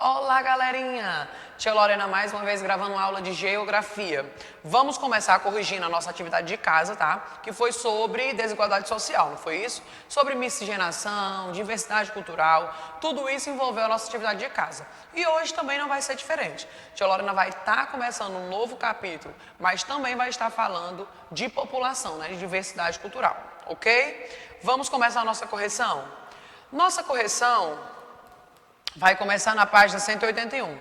Olá, galerinha! Tia Lorena mais uma vez gravando uma aula de geografia. Vamos começar corrigindo a nossa atividade de casa, tá? Que foi sobre desigualdade social, não foi isso? Sobre miscigenação, diversidade cultural, tudo isso envolveu a nossa atividade de casa. E hoje também não vai ser diferente. Tia Lorena vai estar começando um novo capítulo, mas também vai estar falando de população, né? De diversidade cultural, ok? Vamos começar a nossa correção? Nossa correção vai começar na página 181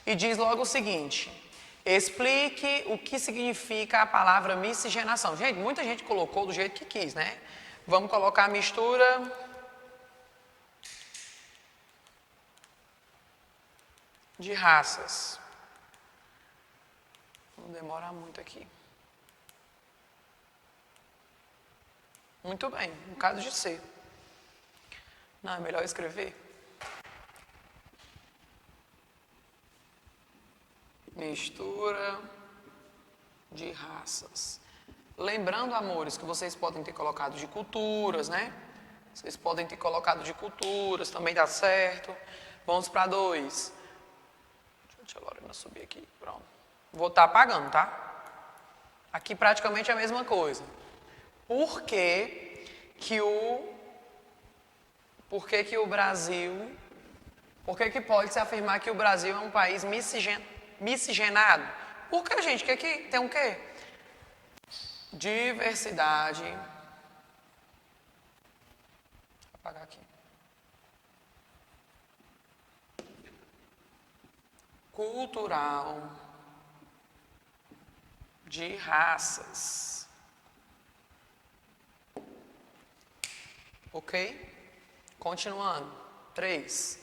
e diz logo o seguinte: explique o que significa a palavra miscigenação. Gente, muita gente colocou do jeito que quis, né? Vamos colocar mistura de raças. Não demorar muito aqui. Muito bem, no caso de ser. Não, é melhor escrever. Mistura de raças. Lembrando, amores, que vocês podem ter colocado de culturas, né? Vocês podem ter colocado de culturas, também dá certo. Vamos para 2. Deixa a Lorena subir aqui, pronto. Vou estar apagando, tá? Aqui praticamente é a mesma coisa. Por que pode se afirmar que o Brasil é um país miscigenado? Por que, gente? Que tem o quê? Diversidade. Vou apagar aqui. Cultural de raças. Ok? Continuando. 3.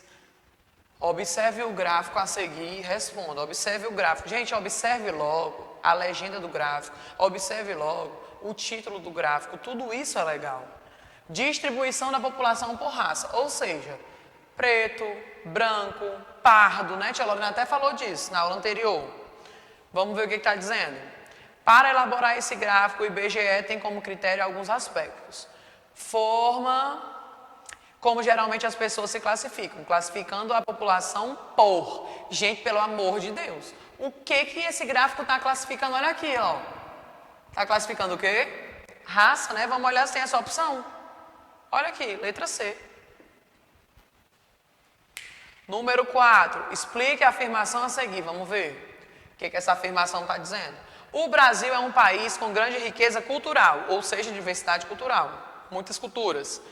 Observe o gráfico a seguir e responda. Observe o gráfico. Gente, observe logo a legenda do gráfico. Observe logo o título do gráfico. Tudo isso é legal. Distribuição da população por raça. Ou seja, preto, branco, pardo, né? Tia Lorena até falou disso na aula anterior. Vamos ver o que está dizendo. Para elaborar esse gráfico, o IBGE tem como critério alguns aspectos. Forma... Como geralmente as pessoas se classificam, classificando a população por. Gente, pelo amor de Deus. O que esse gráfico está classificando? Olha aqui, ó. Está classificando o quê? Raça, né? Vamos olhar se tem essa opção. Olha aqui, letra C. Número 4. Explique a afirmação a seguir. Vamos ver o que essa afirmação está dizendo. O Brasil é um país com grande riqueza cultural, ou seja, diversidade cultural. Muitas culturas.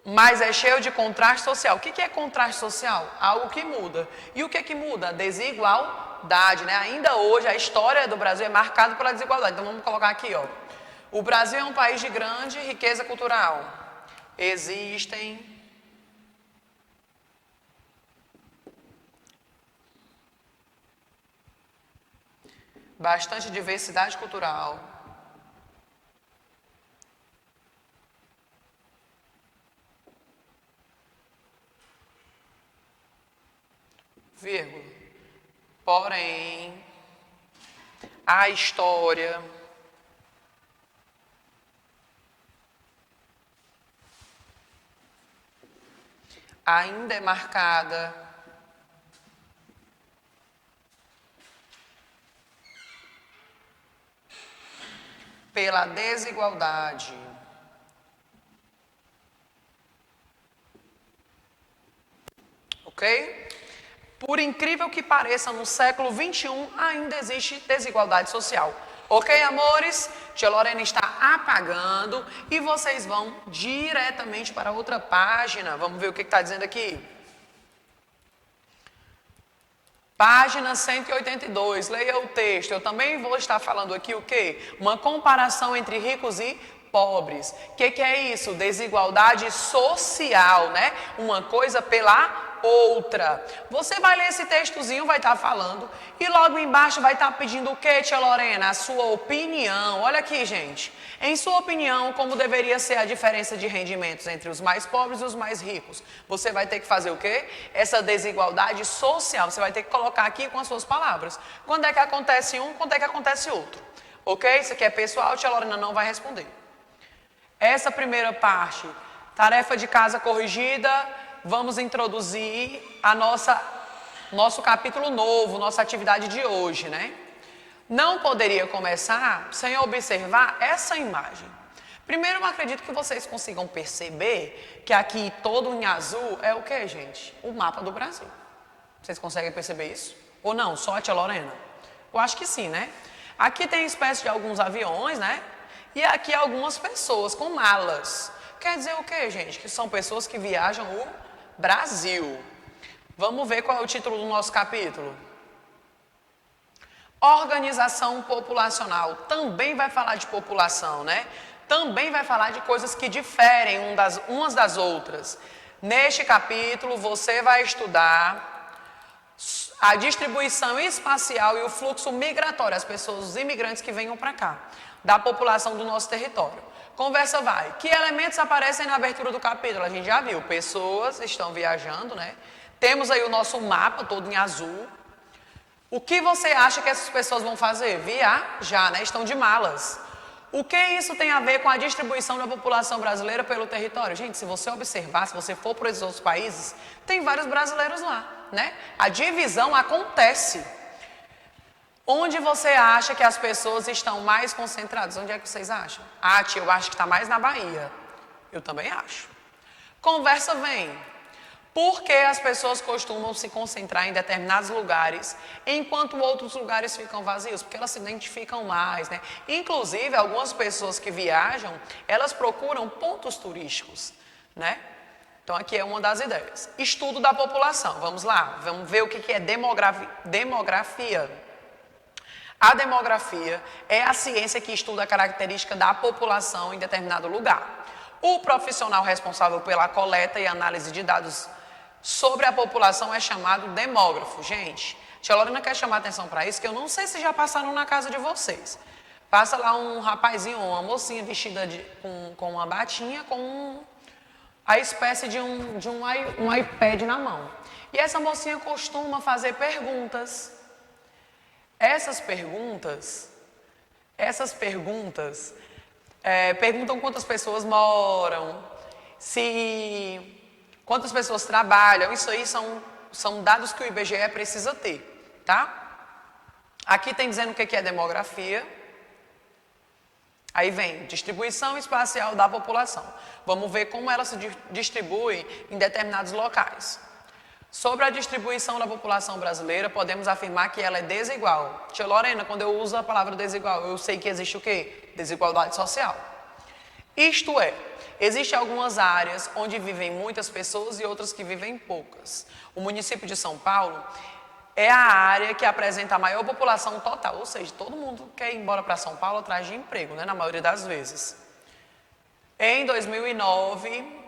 Mas é cheio de contraste social. O que é contraste social? Algo que muda. E o que muda? Desigualdade, né? Ainda hoje a história do Brasil é marcada pela desigualdade. Então vamos colocar aqui, ó. O Brasil é um país de grande riqueza cultural. Existem bastante diversidade cultural. Vírgula. Porém, a história ainda é marcada pela desigualdade. Ok? Por incrível que pareça, no século XXI ainda existe desigualdade social. Ok, amores? Tia Lorena está apagando e vocês vão diretamente para outra página. Vamos ver o que está dizendo aqui. Página 182, leia o texto. Eu também vou estar falando aqui o quê? Uma comparação entre ricos e pobres. O que é isso? Desigualdade social, né? Uma coisa pela outra. Você vai ler esse textozinho, vai estar falando, e logo embaixo vai estar pedindo o quê, tia Lorena? A sua opinião. Olha aqui, gente. Em sua opinião, como deveria ser a diferença de rendimentos entre os mais pobres e os mais ricos? Você vai ter que fazer o quê? Essa desigualdade social. Você vai ter que colocar aqui com as suas palavras. Quando é que acontece um, quando é que acontece outro? Ok? Isso aqui é pessoal, tia Lorena não vai responder. Essa primeira parte, tarefa de casa corrigida, vamos introduzir a nossa nosso capítulo novo, nossa atividade de hoje, né? Não poderia começar sem observar essa imagem. Primeiro, eu acredito que vocês consigam perceber que aqui todo em azul é o que, gente? O mapa do Brasil. Vocês conseguem perceber isso? Ou não? Só a tia Lorena? Eu acho que sim, né? Aqui tem espécie de alguns aviões, né? E aqui algumas pessoas com malas. Quer dizer o que, gente? Que são pessoas que viajam o Brasil. Vamos ver qual é o título do nosso capítulo. Organização populacional. Também vai falar de população, né? Também vai falar de coisas que diferem umas das outras. Neste capítulo, você vai estudar a distribuição espacial e o fluxo migratório, as pessoas, os imigrantes que venham para cá, da população do nosso território. Conversa vai. Que elementos aparecem na abertura do capítulo? A gente já viu, pessoas estão viajando, né? Temos aí o nosso mapa todo em azul. O que você acha que essas pessoas vão fazer? Viajar, né? Estão de malas. O que isso tem a ver com a distribuição da população brasileira pelo território? Gente, se você observar, se você for para esses outros países, tem vários brasileiros lá, né? A divisão acontece. Onde você acha que as pessoas estão mais concentradas? Onde é que vocês acham? Ah, tia, eu acho que está mais na Bahia. Eu também acho. Conversa vem. Por que as pessoas costumam se concentrar em determinados lugares, enquanto outros lugares ficam vazios? Porque elas se identificam mais, né? Inclusive, algumas pessoas que viajam, elas procuram pontos turísticos, né? Então, aqui é uma das ideias. Estudo da população. Vamos lá, vamos ver o que é demografia. A demografia é a ciência que estuda a característica da população em determinado lugar. O profissional responsável pela coleta e análise de dados sobre a população é chamado demógrafo. Gente, tia Lorena quer chamar atenção para isso, que eu não sei se já passaram na casa de vocês. Passa lá um rapazinho ou uma mocinha vestida com uma batinha, com a espécie de um iPad na mão. E essa mocinha costuma fazer perguntas. Essas perguntas perguntam quantas pessoas moram, quantas pessoas trabalham. Isso aí são dados que o IBGE precisa ter, tá? Aqui tem dizendo o que é demografia. Aí vem distribuição espacial da população. Vamos ver como ela se distribui em determinados locais. Sobre a distribuição da população brasileira, podemos afirmar que ela é desigual. Tia Lorena, quando eu uso a palavra desigual, eu sei que existe o quê? Desigualdade social. Isto é, existem algumas áreas onde vivem muitas pessoas e outras que vivem poucas. O município de São Paulo é a área que apresenta a maior população total, ou seja, todo mundo quer ir embora para São Paulo atrás de emprego, né, na maioria das vezes. Em 2009...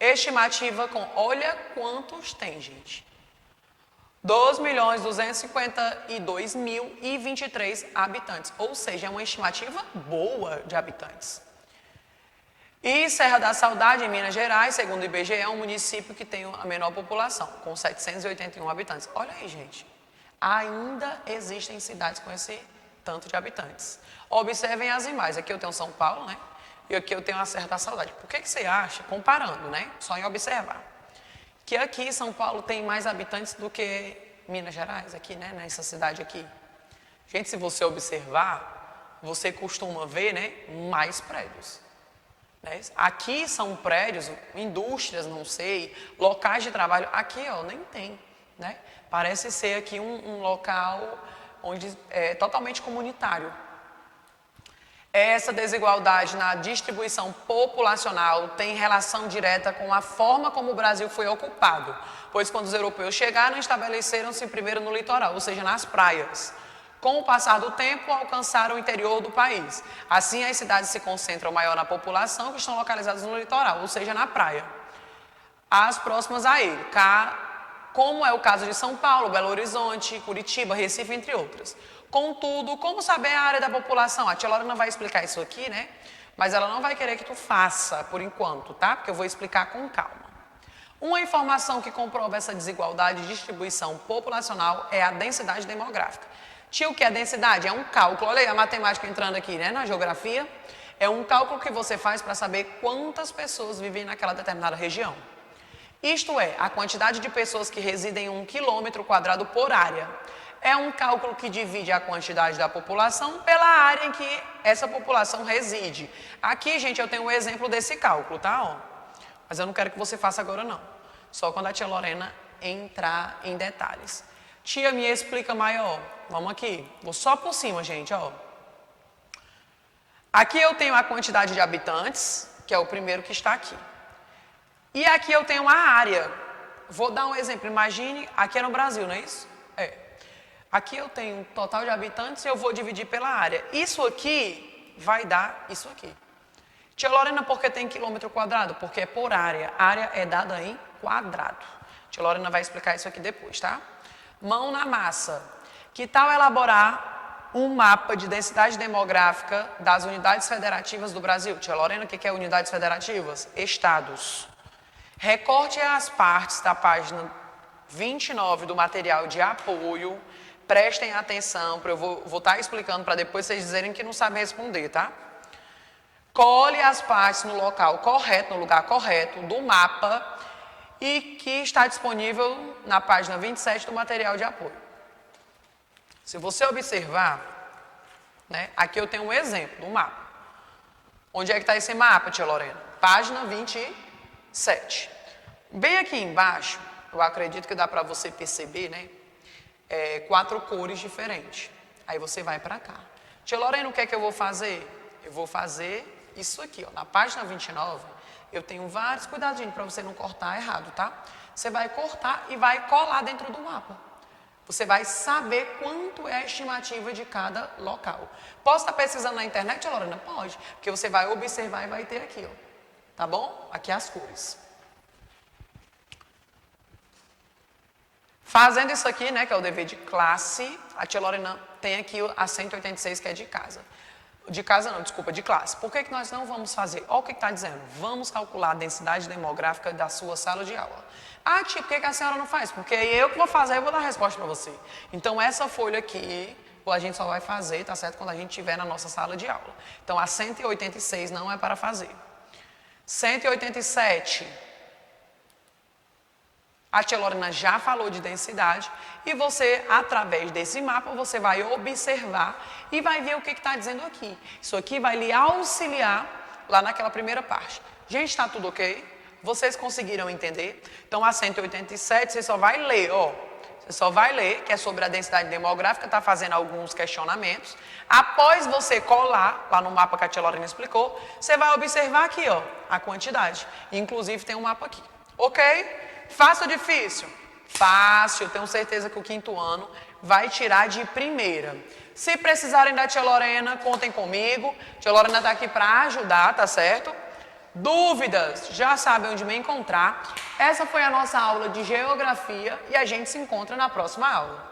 estimativa com, olha quantos tem, gente. 2.252.023 habitantes. Ou seja, é uma estimativa boa de habitantes. E Serra da Saudade, em Minas Gerais, segundo o IBGE, é um município que tem a menor população, com 781 habitantes. Olha aí, gente. Ainda existem cidades com esse tanto de habitantes. Observem as imagens. Aqui eu tenho São Paulo, né? E aqui eu tenho a Serra da Saudade. Por que você acha, comparando, né? Só em observar, que aqui São Paulo tem mais habitantes do que Minas Gerais, aqui, né? Nessa cidade aqui. Gente, se você observar, você costuma ver, né? Mais prédios. Né? Aqui são prédios, indústrias, não sei, locais de trabalho. Aqui, ó, nem tem, né? Parece ser aqui um local onde é totalmente comunitário. Essa desigualdade na distribuição populacional tem relação direta com a forma como o Brasil foi ocupado, pois quando os europeus chegaram, estabeleceram-se primeiro no litoral, ou seja, nas praias. Com o passar do tempo, alcançaram o interior do país. Assim, as cidades se concentram maior na população, que estão localizadas no litoral, ou seja, na praia. As próximas a ele, como é o caso de São Paulo, Belo Horizonte, Curitiba, Recife, entre outras. Contudo, como saber a área da população? A tia Lorena vai explicar isso aqui, né? Mas ela não vai querer que tu faça, por enquanto, tá? Porque eu vou explicar com calma. Uma informação que comprova essa desigualdade de distribuição populacional é a densidade demográfica. Tia, o que é densidade? É um cálculo, olha aí a matemática entrando aqui, né? Na geografia. É um cálculo que você faz para saber quantas pessoas vivem naquela determinada região. Isto é, a quantidade de pessoas que residem em 1 quilômetro quadrado por área. É um cálculo que divide a quantidade da população pela área em que essa população reside. Aqui, gente, eu tenho um exemplo desse cálculo, tá? Ó. Mas eu não quero que você faça agora, não. Só quando a tia Lorena entrar em detalhes. Tia, me explica maior. Vamos aqui. Vou só por cima, gente, ó. Aqui eu tenho a quantidade de habitantes, que é o primeiro que está aqui. E aqui eu tenho a área. Vou dar um exemplo. Imagine, aqui é no Brasil, não é isso? É. Aqui eu tenho um total de habitantes e eu vou dividir pela área. Isso aqui vai dar isso aqui. Tia Lorena, por que tem quilômetro quadrado? Porque é por área. Área é dada em quadrado. Tia Lorena vai explicar isso aqui depois, tá? Mão na massa. Que tal elaborar um mapa de densidade demográfica das unidades federativas do Brasil? Tia Lorena, o que é unidades federativas? Estados. Recorte as partes da página 29 do material de apoio. Prestem atenção, eu vou estar explicando para depois vocês dizerem que não sabem responder, tá? Cole as partes no local correto, no lugar correto do mapa e que está disponível na página 27 do material de apoio. Se você observar, né, aqui eu tenho um exemplo do mapa. Onde é que está esse mapa, tia Lorena? Página 27. Bem aqui embaixo, eu acredito que dá para você perceber, né? 4 cores diferentes. Aí você vai para cá. Tia Lorena, o que é que eu vou fazer? Eu vou fazer isso aqui, ó. Na página 29, eu tenho vários cuidados, gente, para você não cortar errado, tá? Você vai cortar e vai colar dentro do mapa. Você vai saber quanto é a estimativa de cada local. Posso estar pesquisando na internet, tia Lorena? Pode, porque você vai observar e vai ter aqui, ó. Tá bom? Aqui as cores. Fazendo isso aqui, né, que é o dever de classe, a tia Lorena tem aqui a 186, que é de casa. De casa não, desculpa, de classe. Por que nós não vamos fazer? Olha o que está dizendo. Vamos calcular a densidade demográfica da sua sala de aula. Ah, tia, por que a senhora não faz? Porque eu que vou fazer, eu vou dar a resposta para você. Então, essa folha aqui, a gente só vai fazer, tá certo? Quando a gente estiver na nossa sala de aula. Então, a 186 não é para fazer. 187... A tia Lorena já falou de densidade e você, através desse mapa, você vai observar e vai ver o que está dizendo aqui. Isso aqui vai lhe auxiliar lá naquela primeira parte. Gente, está tudo ok? Vocês conseguiram entender? Então, a 187, você só vai ler, ó. Você só vai ler, que é sobre a densidade demográfica, está fazendo alguns questionamentos. Após você colar, lá no mapa que a tia Lorena explicou, você vai observar aqui, ó, a quantidade. Inclusive, tem um mapa aqui. Ok? Fácil ou difícil? Fácil, tenho certeza que o 5º ano vai tirar de primeira. Se precisarem da tia Lorena, contem comigo. Tia Lorena está aqui para ajudar, tá certo? Dúvidas, já sabem onde me encontrar. Essa foi a nossa aula de geografia e a gente se encontra na próxima aula.